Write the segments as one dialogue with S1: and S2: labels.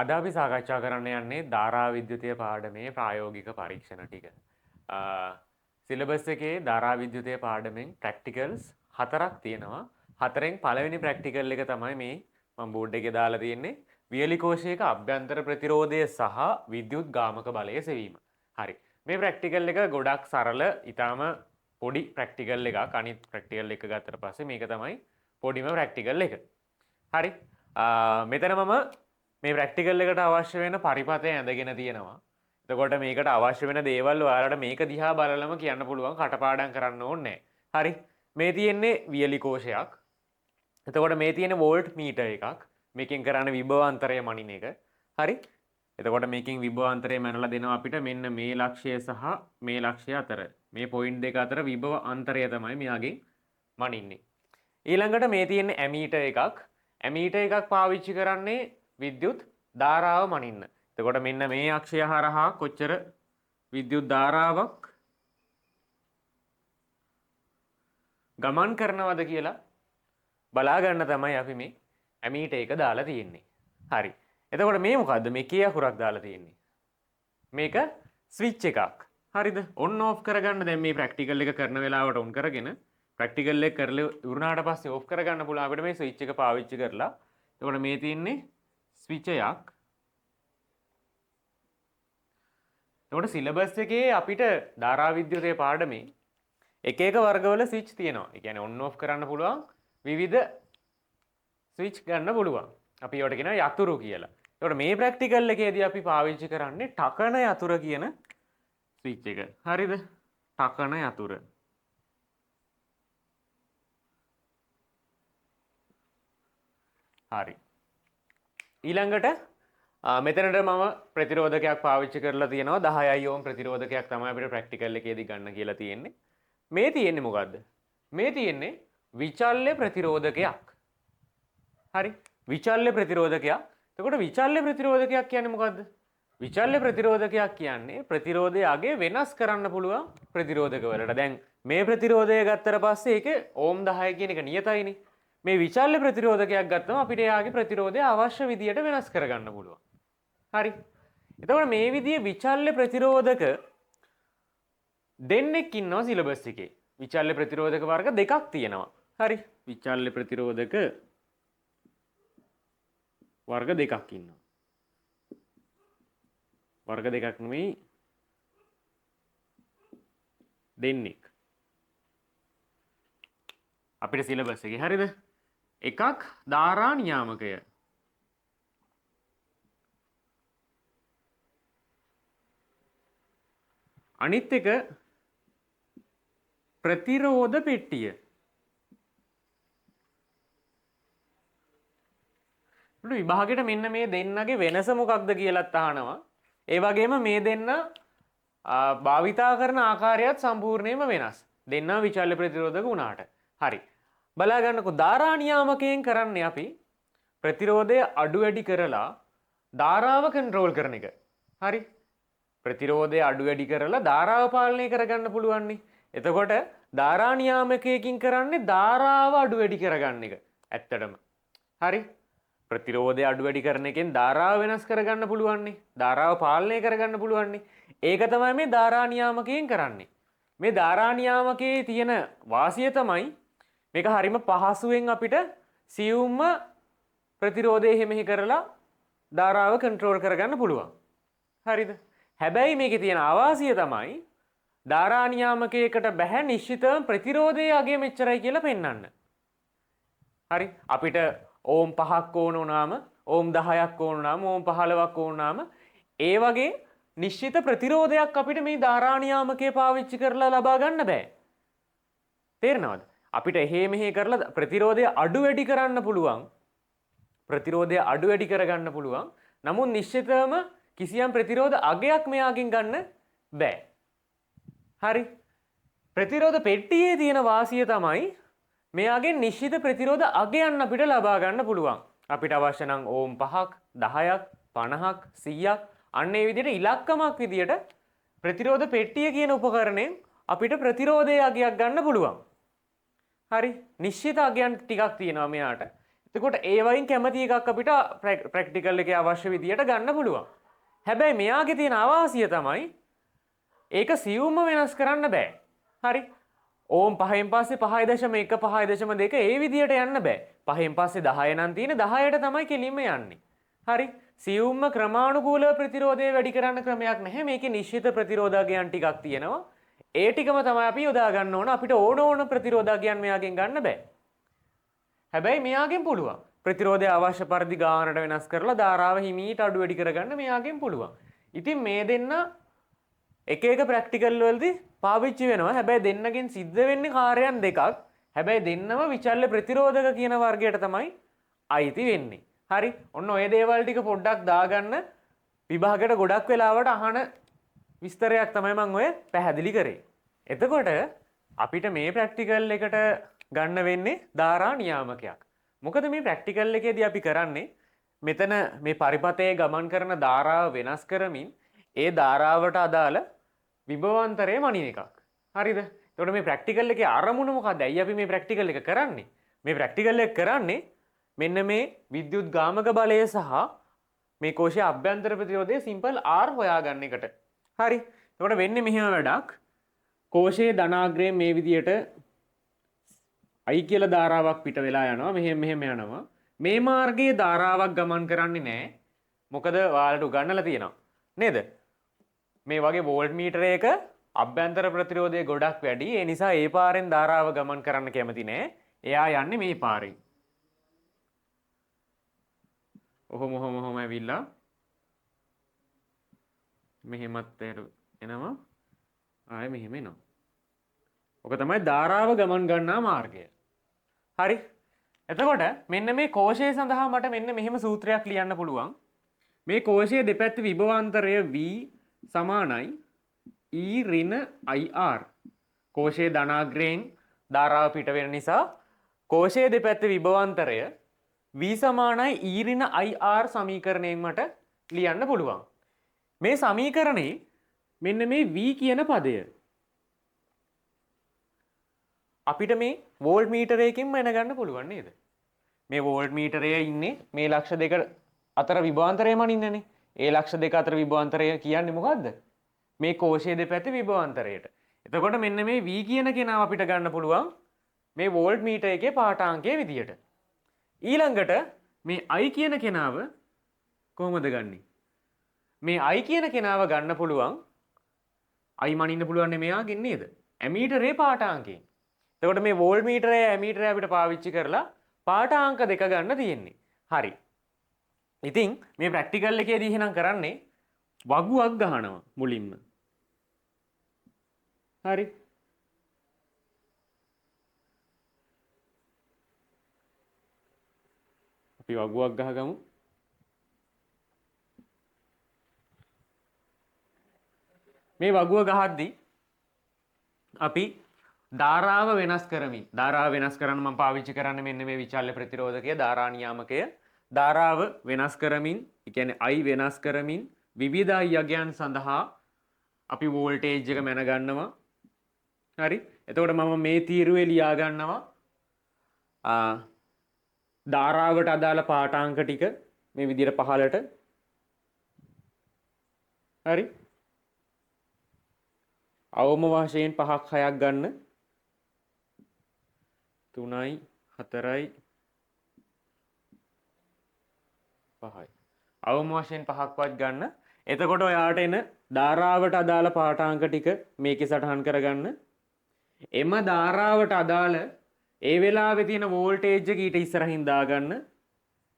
S1: අද අපි සාකච්ඡා කරන්න යන්නේ ධාරා විද්‍යුතය පාඩමේ ප්‍රායෝගික පරීක්ෂණ ටික. සිලබස් එකේ ධාරා විද්‍යුතය පාඩමෙන් ප්‍රැක්ටිකල්ස් 4ක් තියෙනවා. 4න් පළවෙනි ප්‍රැක්ටිකල් එක තමයි මේ මම බෝඩ් එකේ දාලා තියෙන්නේ. වියලි කෝෂයක අභ්‍යන්තර ප්‍රතිරෝධය සහ විද්‍යුත් ගාමක බලය සෙවීම. හරි. මේ ප්‍රැක්ටිකල් එක ගොඩක් සරල, ඊටාම පොඩි ප්‍රැක්ටිකල් එකක්. අනිත් ප්‍රැක්ටිකල් එක ගත්තට පස්සේ මේක තමයි පොඩිම ප්‍රැක්ටිකල් එක. හරි. මෙතන මම මේ ප්‍රැක්ටිකල් එකට අවශ්‍ය වෙන පරිපතය ඇඳගෙන තියෙනවා. එතකොට මේකට අවශ්‍ය වෙන දේවල් ඔයාලට මේක දිහා බලලම කියන්න පුළුවන්, කටපාඩම් කරන්න ඕනේ නැහැ. හරි. මේ තියෙන්නේ වියලි කෝෂයක්. එතකොට මේ තියෙන වෝල්ට් මීටර් එකක්. මේකෙන් කරන්නේ විභවාන්තරය මනින එක. හරි. එතකොට මේකෙන් විභවාන්තරය මැනලා දෙනවා අපිට මෙන්න මේ ලක්ෂය සහ මේ ලක්ෂය අතර. මේ පොයින්ට් දෙක අතර විභව අන්තරය තමයි මෙයාගෙන් මනින්නේ. ඊළඟට මේ තියෙන ඇමීටර් එකක්. ඇමීටර් එකක් පාවිච්චි කරන්නේ විද්‍යුත් ධාරාව මනින්න. එතකොට මෙන්න මේ අක්ෂය හරහා කොච්චර විද්‍යුත් ධාරාවක් ගමන් කරනවද කියලා බලා ගන්න තමයි අපි මේ ඇමීටර් එක දාලා තියෙන්නේ. හරි. එතකොට මේ මොකද්ද? මේ කී අකුරක් දාලා තියෙන්නේ? මේක ස්විච් එකක්. හරිද? ඔන් ඕෆ් කරගන්න දැන් මේ ප්‍රැක්ටිකල් එක කරන වෙලාවට ඔන් කරගෙන ප්‍රැක්ටිකල් එක කරලා ඉවරනාට පස්සේ ඕෆ් කරගන්න පුළුවන් අපිට මේ ස්විච් එක පාවිච්චි කරලා. එතකොට මේ තියෙන්නේ ස්විච් එකක්. එතකොට සිලබස් එකේ අපිට ධාරා විද්‍යුතය පාඩමේ එක එක වර්ගවල ස්විච් තියෙනවා. ඒ කියන්නේ ඔන් ඕෆ් කරන්න පුළුවන් විවිධ ස්විච් ගන්න පුළුවන්. අපි ඒවට කියනවා යතුරු කියලා. එතකොට මේ ප්‍රැක්ටිකල් එකේදී අපි පාවිච්චි කරන්නේ ටකන යතුර කියන ස්විච් එක. හරිද? ටකන යතුර. හරි. ඊළඟට මෙතනට මම ප්‍රතිරෝධකයක් පාවිච්චි කරලා තියෙනවා 10 ඕම් ප්‍රතිරෝධකයක් තමයි අපිට ප්‍රැක්ටිකල් එකේදී ගන්න කියලා තියෙන්නේ. මේ තියෙන්නේ මොකද්ද? මේ තියෙන්නේ විචල්්‍ය ප්‍රතිරෝධකයක්. හරි. විචල්්‍ය ප්‍රතිරෝධකයක්. එතකොට විචල්්‍ය ප්‍රතිරෝධකයක් කියන්නේ මොකද්ද? විචල්්‍ය ප්‍රතිරෝධකයක් කියන්නේ ප්‍රතිරෝධය අගේ වෙනස් කරන්න පුළුවන් ප්‍රතිරෝධක වලට. දැන් මේ ප්‍රතිරෝධය ගත්තට පස්සේ ඒකේ ඕම් 10 කියන එක නියතයිනේ. මේ විචල්්‍ය ප්‍රතිරෝධකයක් ගත්තම අපිට එයාගේ ප්‍රතිරෝධය අවශ්‍ය විදියට වෙනස් කරගන්න පුළුවන්. හරි. එතකොට මේ විදිහේ විචල්්‍ය ප්‍රතිරෝධක දෙන්නෙක් ඉන්නවා සිලබස් එකේ. විචල්්‍ය ප්‍රතිරෝධක වර්ග දෙකක් තියෙනවා. හරි. විචල්්‍ය ප්‍රතිරෝධක වර්ග දෙකක් ඉන්නවා. වර්ග දෙකක් නෙමෙයි දෙන්නෙක්. අපිට සිලබස් එකේ හරිද? එකක් ධාරා නියාමකය. අනිත් එක ප්‍රතිරෝධ පෙට්ටිය. විභාගෙට මෙන්න මේ දෙන්නගේ වෙනස මොකක්ද කියලාත් අහනවා. ඒ වගේම මේ දෙන්න භාවිතා කරන ආකාරයත් සම්පූර්ණයෙන්ම වෙනස්. දෙන්න විචල්්‍ය ප්‍රතිරෝධක වුණාට. හරි. බලා ගන්නකො ධාරා නියාමකයෙන් කරන්නේ අපි ප්‍රතිරෝධය අඩු වැඩි කරලා ධාරාව කන්ට්‍රෝල් කරන එක. හරි. ප්‍රතිරෝධය අඩු වැඩි කරලා ධාරාව පාලනය කරගන්න පුළුවන්නේ. එතකොට ධාරා නියාමකයකින් කරන්නේ ධාරාව අඩු වැඩි කරගන්න එක. ඇත්තටම. හරි. ප්‍රතිරෝධය අඩු වැඩි කරන එකෙන් ධාරාව වෙනස් කරගන්න පුළුවන්නේ. ධාරාව පාලනය කරගන්න පුළුවන්නේ. ඒක තමයි මේ ධාරා නියාමකයෙන් කරන්නේ. මේ ධාරා නියාමකයේ තියෙන වාසිය තමයි මේක හරිම පහසුවෙන් අපිට සියුම්ම ප්‍රතිරෝධය එහෙ කරලා ධාරාව කන්ට්‍රෝල් කරගන්න පුළුවන්. හරිද? හැබැයි මේකේ තියෙන අවාසිය තමයි ධාරා නියාමකයකට බැහැ නිශ්චිතව ප්‍රතිරෝධයේ අගය මෙච්චරයි කියලා පෙන්වන්න. හරි. අපිට ඕම් 5ක් ඕන වුණාම, ඕම් 10ක් ඕන වුණාම, ඕම් 15ක් ඕන වුණාම ඒ වගේ නිශ්චිත ප්‍රතිරෝධයක් අපිට මේ ධාරා නියාමකය පාවිච්චි කරලා ලබා ගන්න බෑ. තේරෙනවද? අපිට එහෙ මෙහෙ කරලා ප්‍රතිරෝධය අඩු වැඩි කරන්න පුළුවන්. ප්‍රතිරෝධය අඩු වැඩි කරගන්න පුළුවන්. නමුත් නිශ්චිතවම කිසියම් ප්‍රතිරෝධ අගයක් මෙයාගෙන් ගන්න බෑ. හරි. ප්‍රතිරෝධ පෙට්ටියේ තියෙන වාසිය තමයි මෙයාගෙන් නිශ්චිත ප්‍රතිරෝධ අගයන් අපිට ලබා ගන්න පුළුවන්. අපිට අවශ්‍ය නම් ඕම් 5ක්, 10ක්, 50ක්, 100ක් අන්න ඒ විදිහට ඉලක්කමක් විදිහට ප්‍රතිරෝධ පෙට්ටිය කියන උපකරණයෙන් අපිට ප්‍රතිරෝධයේ අගයක් ගන්න පුළුවන්. හරි. නිශ්චිත අගයන් ටිකක් තියෙනවා මෙයාට. එතකොට ඒ වයින් කැමති එකක් අපිට ප්‍රැක්ටිකල් එකේ අවශ්‍ය විදියට ගන්න පුළුවන්. හැබැයි මෙයාගේ තියෙන අවාසිය තමයි ඒක සියුම්ම වෙනස් කරන්න බෑ. හරි. ඕම් 5න් පස්සේ 5.1 5.2 ඒ විදියට යන්න බෑ. 5න් පස්සේ 10 නම් තියෙන 10ට තමයි කෙලින්ම යන්නේ. හරි. සියුම්ම ක්‍රමානුකූලව ප්‍රතිරෝධය වැඩි කරන්න ක්‍රමයක් නැහැ. මේකේ නිශ්චිත ප්‍රතිරෝධකයන් ටිකක් තියෙනවා. ඒ ටිකම තමයි අපි යොදා ගන්න ඕන. අපිට ඕන ප්‍රතිරෝධකයන් මෙයාගෙන් ගන්න බෑ. හැබැයි මෙයාගෙන් පුළුවන්. ප්‍රතිරෝධය අවශ්‍ය පරිදි ගානට වෙනස් කරලා ධාරාව හිමීට අඩු වැඩි කරගන්න මෙයාගෙන් පුළුවන්. ඉතින් මේ දෙන්න එක එක ප්‍රැක්ටිකල් වලදී පාවිච්චි වෙනවා. හැබැයි දෙන්නගෙන් සිද්ධ වෙන්නේ කාර්යයන් දෙකක්. හැබැයි දෙන්නම විචල්්‍ය ප්‍රතිරෝධක කියන වර්ගයට තමයි අයිති වෙන්නේ. හරි. ඔන්න ඔය දේවල් ටික පොඩ්ඩක් දාගන්න විභාගයට ගොඩක් වෙලාවට අහන විස්තරයක් තමයි මම ඔය පැහැදිලි කරේ. එතකොට අපිට මේ ප්‍රැක්ටිකල් එකට ගන්න වෙන්නේ ධාරා නියාමකයක්. මොකද මේ ප්‍රැක්ටිකල් එකේදී අපි කරන්නේ මෙතන මේ පරිපතයේ ගමන් කරන ධාරාව වෙනස් කරමින් ඒ ධාරාවට අදාළ විභවාන්තරය මනින එකක්. හරිද? එතකොට මේ ප්‍රැක්ටිකල් එකේ අරමුණ මොකක්ද? ඇයි අපි මේ ප්‍රැක්ටිකල් එක කරන්නේ? මේ ප්‍රැක්ටිකල් එක කරන්නේ මෙන්න මේ විද්‍යුත් ගාමක බලය සහ මේ කෝෂයේ අභ්‍යන්තර ප්‍රතිරෝධයේ සිම්පල් R හොයාගන්න එකට. හරි. එතකොට වෙන්නේ මෙහෙම වැඩක්. කෝෂයේ ධනාග්‍රයෙන් මේ විදියට I කියලා ධාරාවක් පිට වෙලා යනවා. මෙහෙම යනවා. මේ මාර්ගයේ ධාරාවක් ගමන් කරන්නේ නැහැ. මොකද ඔයාලට උගන්වලා තියෙනවා. නේද? මේ වගේ වෝල්ට් මීටරයක අභ්‍යන්තර ප්‍රතිරෝධය ගොඩක් වැඩි. ඒ නිසා ඒ පාරෙන් ධාරාව ගමන් කරන්න කැමති නැහැ. එයා යන්නේ මේ පාරෙන්. ඔහොම ඇවිල්ලා මෙහෙමත් එනවා. ආයෙ මෙහෙම එනවා. ඔක තමයි ධාරාව ගමන් ගන්නා මාර්ගය. හරි. එතකොට මෙන්න මේ කෝෂය සඳහා මට මෙන්න මෙහෙම සූත්‍රයක් ලියන්න පුළුවන්. මේ කෝෂයේ දෙපැත්ත විභවාන්තරය V සමානයි E ඍණ IR. කෝෂයේ ධනාග්‍රයෙන් ධාරාව පිට වෙන නිසා කෝෂයේ දෙපැත්ත විභවාන්තරය V සමානයි E ඍණ IR සමීකරණයෙන් මට ලියන්න පුළුවන්. මේ සමීකරණේ මෙන්න මේ V කියන පදය අපිට මේ වෝල්ට් මීටරයකින්ම එනගන්න පුළුවන් නේද? මේ වෝල්ට් මීටරය ඉන්නේ මේ ලක්ෂ දෙක අතර විභවාන්තරයම ඉන්නනේ. ඒ ලක්ෂ දෙක අතර විභවාන්තරය කියන්නේ මොකද්ද? මේ කෝෂයේ දෙපැත්තේ විභවාන්තරයට. එතකොට මෙන්න මේ V කියන කෙනාව අපිට ගන්න පුළුවන් මේ වෝල්ට් මීටර එකේ පාඨාංකයේ විදියට. ඊළඟට මේ I කියන කෙනාව කොහොමද ගන්නෙ? මේ I කියන කෙනාව ගන්න පුළුවන් I මනින්න පුළුවන් මෙයාගෙන් නේද? ඇමීටරේ පාඨාංකයෙන්. එතකොට මේ වෝල්ට් මීටරය ඇමීටරය අපිට පාවිච්චි කරලා පාඨාංක දෙක ගන්න තියෙන්නේ. හරි. ඉතින් මේ ප්‍රැක්ටිකල් එකේදී එහෙනම් කරන්නේ වගුවක් ගහනවා මුලින්ම. හරි. අපි වගුවක් ගහගමු. මේ වගුව ගහද්දී අපි ධාරාව වෙනස් කරමින් ධාරාව වෙනස් කරන්න මම පාවිච්චි කරන්නේ මෙන්න මේ විචල්්‍ය ප්‍රතිරෝධකය ධාරා නියාමකය. ධාරාව වෙනස් කරමින් ඒ කියන්නේ I වෙනස් කරමින් විවිධ අයගයන් සඳහා අපි වෝල්ටේජ් එක මැන ගන්නවා. හරි. එතකොට මම මේ තීරුවේ ලියා ගන්නවා ධාරාවට අදාළ පාඨාංක ටික මේ විදිහට පහළට. හරි. අවම වශයෙන් 5ක් 6ක් ගන්න. 3යි 4යි 5යි. අවම වශයෙන් 5ක්වත් ගන්න. එතකොට ඔයාට එන ධාරාවට අදාළ පාඨාංක ටික මේකේ සටහන් කරගන්න. එම ධාරාවට අදාළ ඒ වෙලාවේ තියෙන වෝල්ටේජ් එක ඊට ඉස්සරහින් දාගන්න.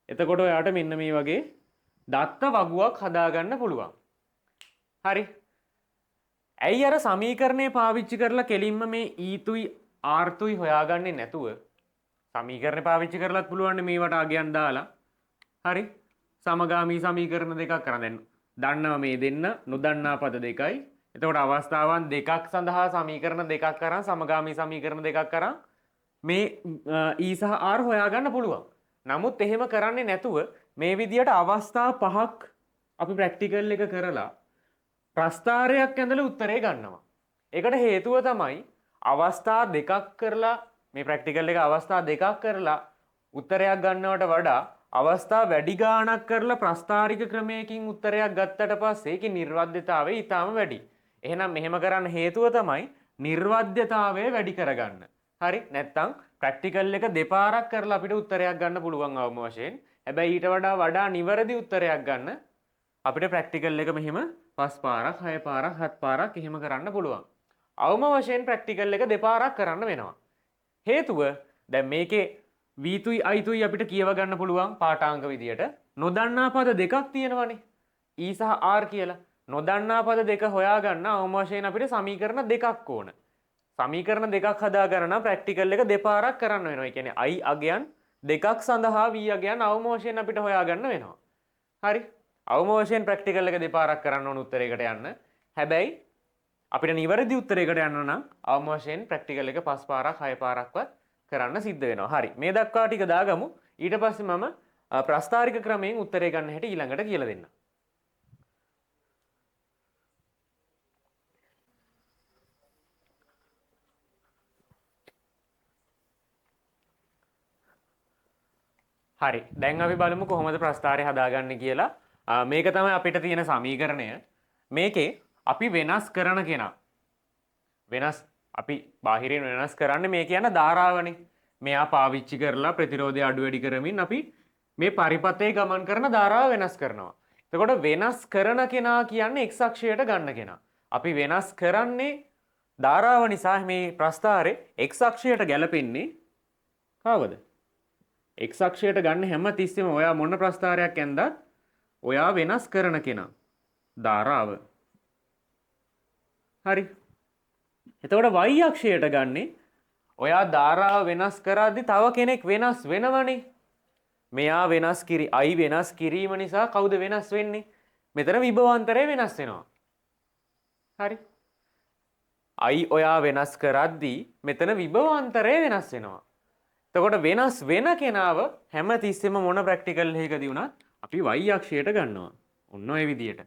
S1: එතකොට ඔයාට මෙන්න මේ වගේ දත්ත වගුවක් හදාගන්න පුළුවන්. හරි. ඇයි අර සමීකරණය පාවිච්චි කරලා කෙලින්ම මේ E2යි R2යි හොයාගන්නේ නැතුව සමීකරණය පාවිච්චි කරලත් පුළුවන් මේවට අගයන් දාලා. හරි. සමගාමී සමීකරණ දෙකක් කරන් දැන් දන්නවා මේ දෙන්න නොදන්නා පද දෙකයි. එතකොට අවස්ථාවන් දෙකක් සඳහා සමීකරණ දෙකක් කරන් සමගාමී සමීකරණ දෙකක් කරන් මේ E සහ R හොයාගන්න පුළුවන්. නමුත් එහෙම කරන්නේ නැතුව මේ විදියට අවස්ථා 5ක් අපි ප්‍රැක්ටිකල් එක කරලා ප්‍රස්ථාරයක් ඇඳලා උත්තරේ ගන්නවා. ඒකට හේතුව තමයි අවස්ථා දෙකක් කරලා මේ ප්‍රැක්ටිකල් එක අවස්ථා දෙකක් කරලා උත්තරයක් ගන්නවට වඩා අවස්ථා වැඩි ගාණක් කරලා ප්‍රස්ථාරික ක්‍රමයකින් උත්තරයක් ගත්තට පස්සේ ඒකේ නිර්වද්‍යතාවය ඊටාම වැඩි. එහෙනම් මෙහෙම කරන්න හේතුව තමයි නිර්වද්‍යතාවය වැඩි කරගන්න. හරි? නැත්තම් ප්‍රැක්ටිකල් එක දෙපාරක් කරලා අපිට උත්තරයක් ගන්න පුළුවන් අවම වශයෙන්. හැබැයි ඊට වඩා නිවැරදි උත්තරයක් ගන්න අපිට ප්‍රැක්ටිකල් එක මෙහෙම 5 පාරක් 6 පාරක් 7 පාරක් එහෙම කරන්න පුළුවන්. අවම වශයෙන් ප්‍රැක්ටිකල් එක දෙපාරක් කරන්න වෙනවා. හේතුව දැන් මේකේ v2යි i2යි අපිට කියව ගන්න පුළුවන් පාඨාංක විදියට. නොදන්නා පද දෙකක් තියෙනවනේ. e සහ r කියලා. නොදන්නා පද දෙක හොයාගන්න අවම වශයෙන් අපිට සමීකරණ දෙකක් ඕන. සමීකරණ දෙකක් හදාගන්න නම් ප්‍රැක්ටිකල් එක දෙපාරක් කරන්න වෙනවා. ඒ කියන්නේ i අගයන් දෙකක් සඳහා v අගයන් අවම වශයෙන් අපිට හොයාගන්න වෙනවා. හරි? අවම වශයෙන් ප්‍රැක්ටිකල් එක දෙපාරක් කරන්න ඕන උත්තරයකට යන්න. හැබැයි අපිට නිවැරදි උත්තරයකට යන්න නම් අවම වශයෙන් ප්‍රැක්ටිකල් එක 5 පාරක් 6 පාරක්වත් කරන්න සිද්ධ වෙනවා. හරි. මේ දක්වා ටික දාගමු. ඊට පස්සේ මම ප්‍රස්ථාරික ක්‍රමයෙන් උත්තරය ගන්න හැටි ඊළඟට කියලා දෙන්නම්. හරි. දැන් අපි බලමු කොහොමද ප්‍රස්ථාරය හදාගන්නේ කියලා. මේක තමයි අපිට තියෙන සමීකරණය. මේකේ අපි වෙනස් කරන කෙනා අපි බාහිරින් වෙනස් කරන්නේ මේ කියන ධාරාවනේ. මෙයා පාවිච්චි කරලා ප්‍රතිරෝධය අඩු වැඩි කරමින් අපි මේ පරිපථයේ ගමන් කරන ධාරාව වෙනස් කරනවා. එතකොට වෙනස් කරන කෙනා කියන්නේ x අක්ෂයට ගන්න කෙනා. අපි වෙනස් කරන්නේ ධාරාව නිසා මේ ප්‍රස්ථාරේ x අක්ෂයට ගැලපෙන්නේ කාවද? x අක්ෂයට ගන්න හැම තිස්සෙම ඔයා මොන ප්‍රස්ථාරයක් ඇන්දත් ඔයා වෙනස් කරන කෙනා ධාරාව. හරි. එතකොට y අක්ෂයට ගන්නේ ඔයා ධාරාව වෙනස් කරද්දි තව කෙනෙක් වෙනස් වෙනවනේ. මෙයා වෙනස් i වෙනස් කිරීම නිසා කවුද වෙනස් වෙන්නේ? මෙතන විභවාන්තරය වෙනස් වෙනවා. හරි. i ඔයා වෙනස් කරද්දි මෙතන විභවාන්තරය වෙනස් වෙනවා. එතකොට වෙනස් වෙන කෙනාව හැම තිස්සෙම මොන ප්‍රැක්ටිකල් එකකදී වුණත් අපි y අක්ෂයට ගන්නවා. ඔන්න ඔය විදියට.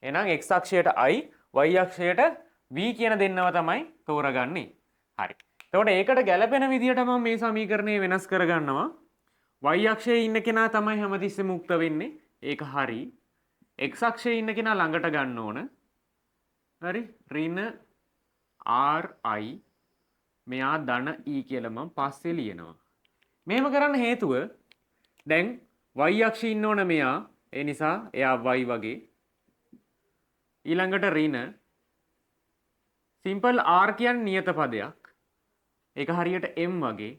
S1: එහෙනම් x අක්ෂයට i y අක්ෂයට v කියන දෙන්නව තමයි තෝරගන්නේ. හරි. එතකොට ඒකට ගැළපෙන විදියට මම මේ සමීකරණය වෙනස් කරගන්නවා. y අක්ෂයේ ඉන්න කෙනා තමයි හැමතිස්සෙම මුක්ත වෙන්නේ. ඒක හරි. x අක්ෂයේ ඉන්න කෙනා ළඟට ගන්න ඕන. හරි. ඍණ ri මෙයා ධන e කියලා මම පස්සේ ලියනවා. මෙහෙම කරන්න හේතුව දැන් y අක්ෂයේ ඉන්න ඕන මෙයා. ඒ නිසා එයා y වගේ. ඊළඟට ඍණ සිම්පල් r කියන්නේ නියත පදයක්. ඒක හරියට m වගේ.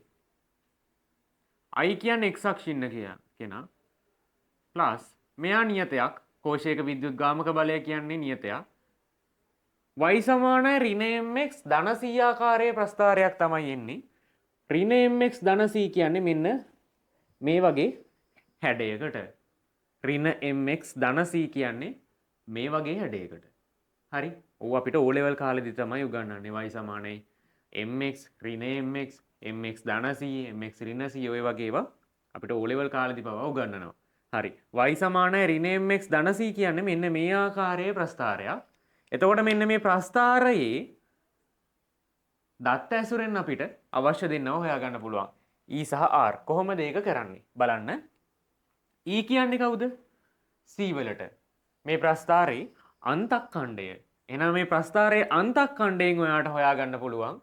S1: i කියන්නේ x අක්ෂින්න කෙනා. ප්ලස් මෙයා නියතයක්. කෝෂයක විද්‍යුත් ගාමක බලය කියන්නේ නියතයක්. y සමානයි ඍණ mx ධන c ආකාරයේ ප්‍රස්ථාරයක් තමයි එන්නේ. ඍණ mx ධන c කියන්නේ මෙන්න මේ වගේ හැඩයකට. ඍණ mx ධන c කියන්නේ මේ වගේ හැඩයකට. හරි. ඔව් අපිට O level කාලෙදි තමයි උගන්වන්නේ y සමානයි mx ඍණ mx mx ධන c mx ඍණ c ඔය වගේ ඒවා අපිට O level කාලෙදි පවා උගන්වනවා. හරි. y සමානයි ඍණ mx ධන c කියන්නේ මෙන්න මේ ආකාරයේ ප්‍රස්ථාරයක්. එතකොට මෙන්න මේ ප්‍රස්ථාරයේ දත්ත ඇසුරෙන් අපිට අවශ්‍ය දෙන්නව හොයාගන්න පුළුවන්. e සහ r කොහොමද ඒක කරන්නේ? බලන්න. e කියන්නේ කවුද? c වලට. මේ ප්‍රස්ථාරයේ අන්තක්ඛණ්ඩය. එහෙනම් මේ ප්‍රස්ථාරයේ අන්තක්ඛණ්ඩයෙන් ඔයාට හොයාගන්න පුළුවන්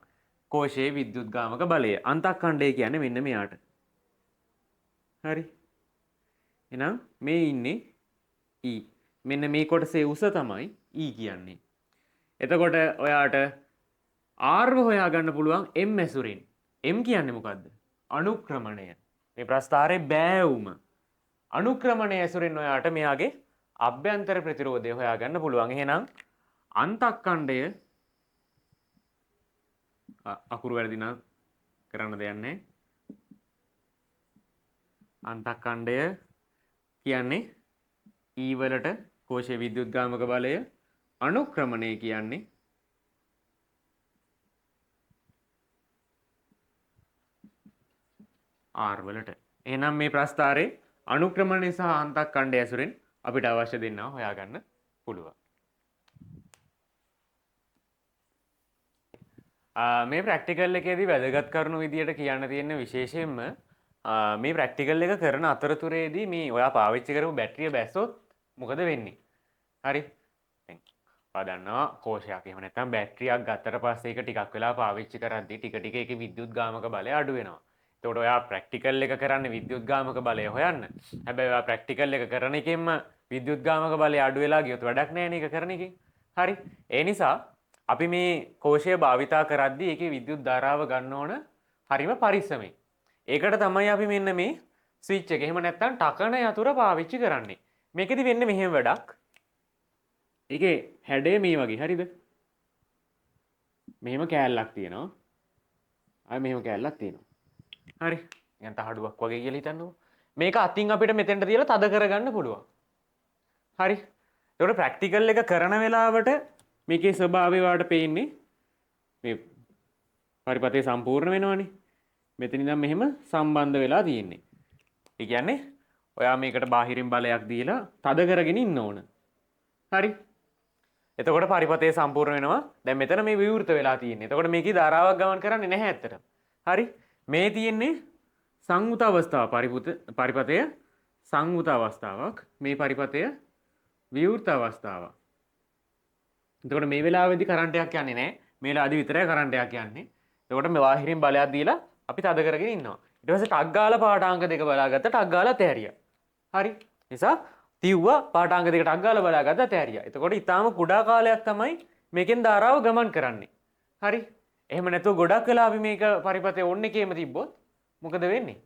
S1: කෝෂයේ විද්‍යුත් ගාමක බලය. අන්තක්ඛණ්ඩය කියන්නේ මෙන්න මෙයාට. හරි. එහෙනම් මේ ඉන්නේ e. මෙන්න මේ කොටසේ උස තමයි e කියන්නේ. එතකොට ඔයාට r හොයාගන්න පුළුවන් m ඇසුරින්. m කියන්නේ මොකද්ද? අනුක්‍රමණය. මේ ප්‍රස්ථාරයේ බෑවුම. අනුක්‍රමණය ඇසුරින් ඔයාට මෙයාගේ අභ්‍යන්තර ප්‍රතිරෝධය හොයාගන්න පුළුවන්. එහෙනම් අන්තක්ඛණ්ඩය අකුරු වැරදි නම් කරන්න දෙයක් නැහැ. අන්තක්ඛණ්ඩය කියන්නේ E වලට කෝෂයේ විද්‍යුත් ගාමක බලය. අනුක්‍රමණය කියන්නේ R වලට. එහෙනම් මේ ප්‍රස්ථාරයේ අනුක්‍රමණය සහ අන්තක්ඛණ්ඩය ඇසුරින් අපිට අවශ්‍ය දෙන්නා හොයාගන්න පුළුවන්. මේ ප්‍රැක්ටිකල් එකේදී වැදගත් කරුණු විදියට කියන්න තියෙන විශේෂයෙන්ම මේ ප්‍රැක්ටිකල් එක කරන අතරතුරේදී මේ ඔයා පාවිච්චි කරපු බැටරිය බැස්සොත් මොකද වෙන්නේ? හරි. ඔයා දන්නවා කෝෂයක් එහෙම නැත්නම් බැටරියක් ගත්තට පස්සේ ඒක ටිකක් වෙලා පාවිච්චි කරද්දී ටික ටික ඒකේ විද්‍යුත් ගාමක බලය අඩු වෙනවා. එතකොට ඔයා ප්‍රැක්ටිකල් එක කරන්නේ විද්‍යුත් ගාමක බලය හොයන්න. හැබැයි ඔයා ප්‍රැක්ටිකල් එක කරන එකෙන්ම විද්‍යුත් ගාමක බලය අඩු වෙලා ගියොත් වැඩක් නැහැ නේ ඒක කරන එකෙන්. හරි. ඒ නිසා අපි මේ කෝෂය භාවිතා කරද්දී ඒකේ විද්‍යුත් ධාරාව ගන්න ඕන හරිම පරිස්සමෙන්. ඒකට තමයි අපි මෙන්න මේ ස්විච් එක. එහෙම නැත්නම් ටකන යතුර පාවිච්චි කරන්නේ. මේකෙදි වෙන්නේ මෙහෙම වැඩක්. ඒකේ හැඩය මේ වගේ හරිද? මෙහෙම කෑල්ලක් තියෙනවා. ආය මෙහෙම කෑල්ලක් තියෙනවා. හරි. නිකන් තහඩුවක් වගේ කියලා හිතන්නකෝ. මේක අතින් අපිට මෙතෙන්ට තියලා තද කරගන්න පුළුවන්. හරි. ඒකට ප්‍රැක්ටිකල් එක කරන වෙලාවට මේකේ ස්වභාවය වාට පේන්නේ මේ පරිපතේ සම්පූර්ණ වෙනවනේ. මෙතන ඉඳන් මෙහෙම සම්බන්ධ වෙලා තියෙන්නේ. ඒ කියන්නේ ඔයා මේකට බාහිරින් බලයක් දීලා තද කරගෙන ඉන්න ඕන. හරි. එතකොට පරිපතේ සම්පූර්ණ වෙනවා. දැන් මෙතන මේ විවෘත වෙලා තියෙන්නේ. එතකොට මේකේ ධාරාවක් ගමන් කරන්නේ නැහැ ඇත්තට. හරි. මේ තියෙන්නේ සංවෘත අවස්ථාව. පරිපතය සංවෘත අවස්ථාවක්. මේ පරිපතය විවෘත අවස්ථාවක්. එතකොට මේ වෙලාවේදී කරන්ට් එකක් යන්නේ නැහැ. මේ වෙලාවේදී විතරයි කරන්ට් එකක් යන්නේ. එතකොට මේ බාහිරින් බලයක් දීලා අපි තද කරගෙන ඉන්නවා. ඊට පස්සේ ටක් ගාලා පාඨාංක දෙක බලාගත්තා ටක් ගාලා තෑරියා. හරි. නිසා තිව්වා පාඨාංක දෙක ටක් ගාලා බලාගත්තා තෑරියා. එතකොට ඊටාම කුඩා කාලයක් තමයි මේකෙන් ධාරාව ගමන් කරන්නේ. හරි. එහෙම නැතුව ගොඩක් වෙලා අපි මේක පරිපතේ ඕන් එකේම තිබ්බොත් මොකද වෙන්නේ?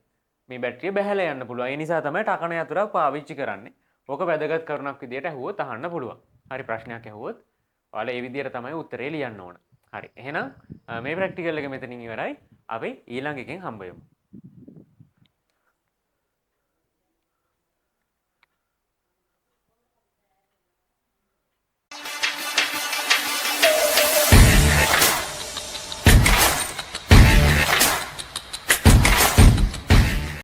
S1: මේ බැටරිය බැහැලා යන්න පුළුවන්. ඒ නිසා තමයි ටකන යතුරක් පාවිච්චි කරන්නේ. ඕක වැදගත් කරුණක් විදියට ඇහුවොත් අහන්න පුළුවන්. හරි ප්‍රශ්නයක් ඇහුවොත් ඔයාලා ඒ විදියට තමයි උත්තරේ ලියන්න ඕන. හරි. එහෙනම් මේ ප්‍රැක්ටිකල් එක මෙතනින් ඉවරයි. අපි ඊළඟ එකෙන් හම්බ වෙමු.